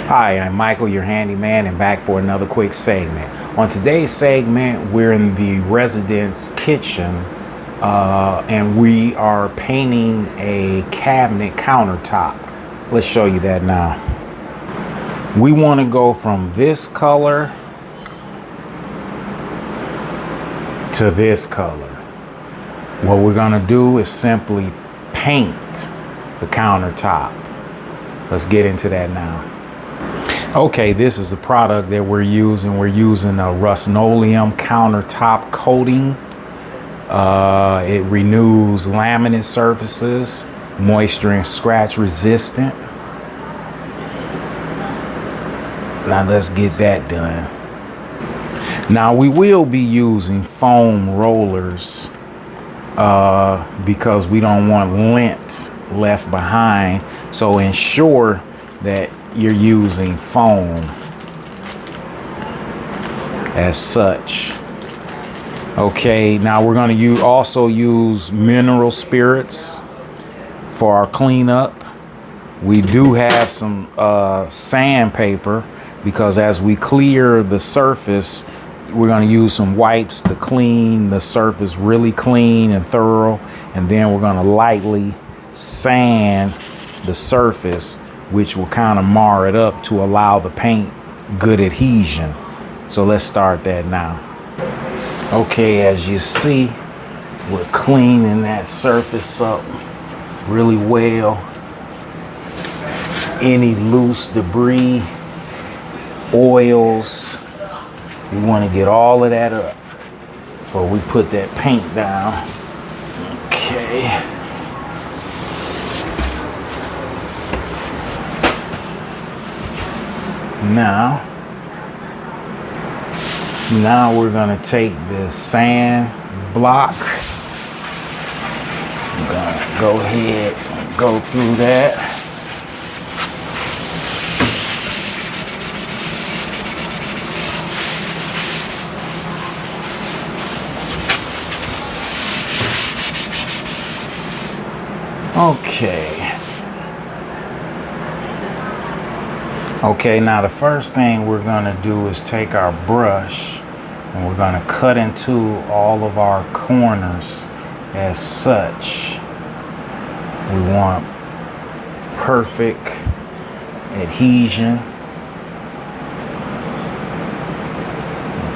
Hi, I'm Michael, your handyman, and back for another quick segment. On today's segment, we're in the residence kitchen and we are painting a cabinet countertop. Let's show you that now. We want to go from this color to this color. What we're going to do is simply paint the countertop. Let's get into that now. Okay, this is the product that we're using. We're using a Rust-Oleum Countertop Coating. It renews laminate surfaces, moisture and scratch resistant. Now let's get that done. Now we will be using foam rollers because we don't want lint left behind. So ensure that you're using foam as such. Okay, now we're going to also use mineral spirits for our cleanup. We do have some sandpaper because as we clear the surface, we're going to use some wipes to clean the surface really clean and thorough, and then we're going to lightly sand the surface, which will kind of mar it up to allow the paint good adhesion. So let's start that now. Okay, as you see, we're cleaning that surface up really well. Any loose debris, oils, we want to get all of that up before we put that paint down. Okay. Now we're going to take the sand block. I'm going to go ahead and go through that. Okay, now the first thing we're going to do is take our brush and we're going to cut into all of our corners as such. We want perfect adhesion.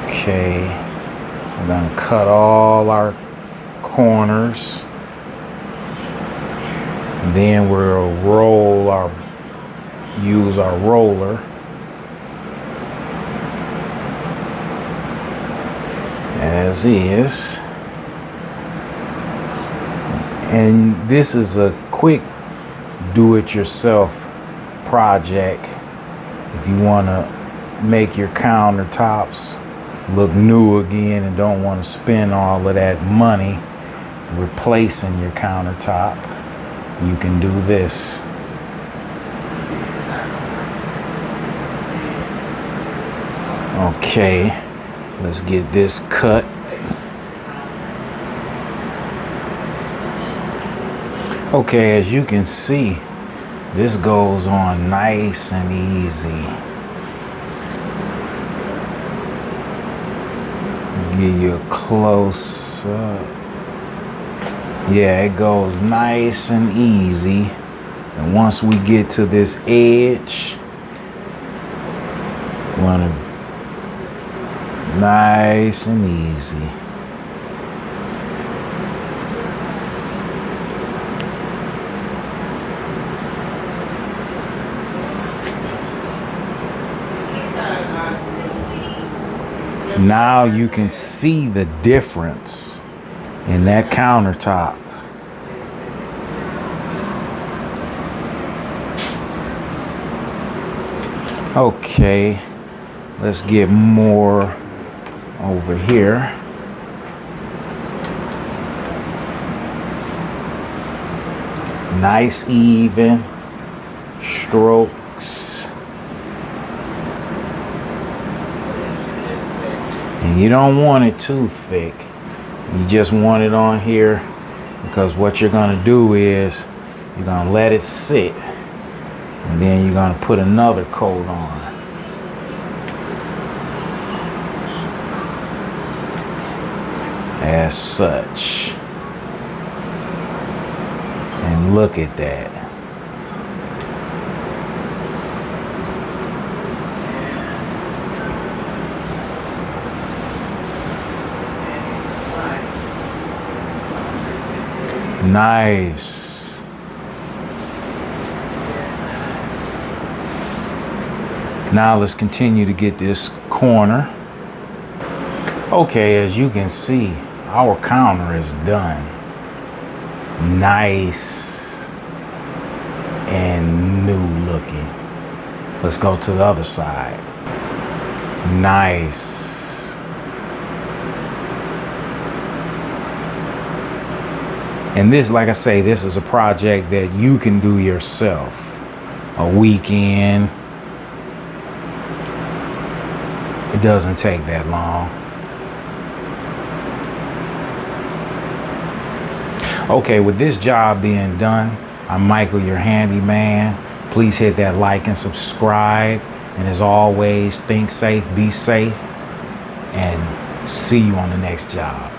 Okay, we're going to cut all our corners. Then we'll use our roller. As is. And this is a quick do-it-yourself project. If you want to make your countertops look new again and don't want to spend all of that money replacing your countertop, you can do this. Okay, let's get this cut. Okay, as you can see, this goes on nice and easy. Give you a close up. Yeah, it goes nice and easy. And once we get to this edge, we want to nice and easy. Now you can see the difference in that countertop. Okay, let's get more over here. Nice even strokes. And you don't want it too thick. You just want it on here because what you're going to do is you're going to let it sit And then you're gonna put another coat on. As such. And look at that. Nice. Now let's continue to get this corner. Okay, as you can see, our counter is done. Nice and new looking. Let's go to the other side. Nice. And this, like I say, this is a project that you can do yourself. A weekend. It doesn't take that long. Okay, with this job being done, I'm Michael, your handyman. Please hit that like and subscribe. And as always, think safe, be safe, and see you on the next job.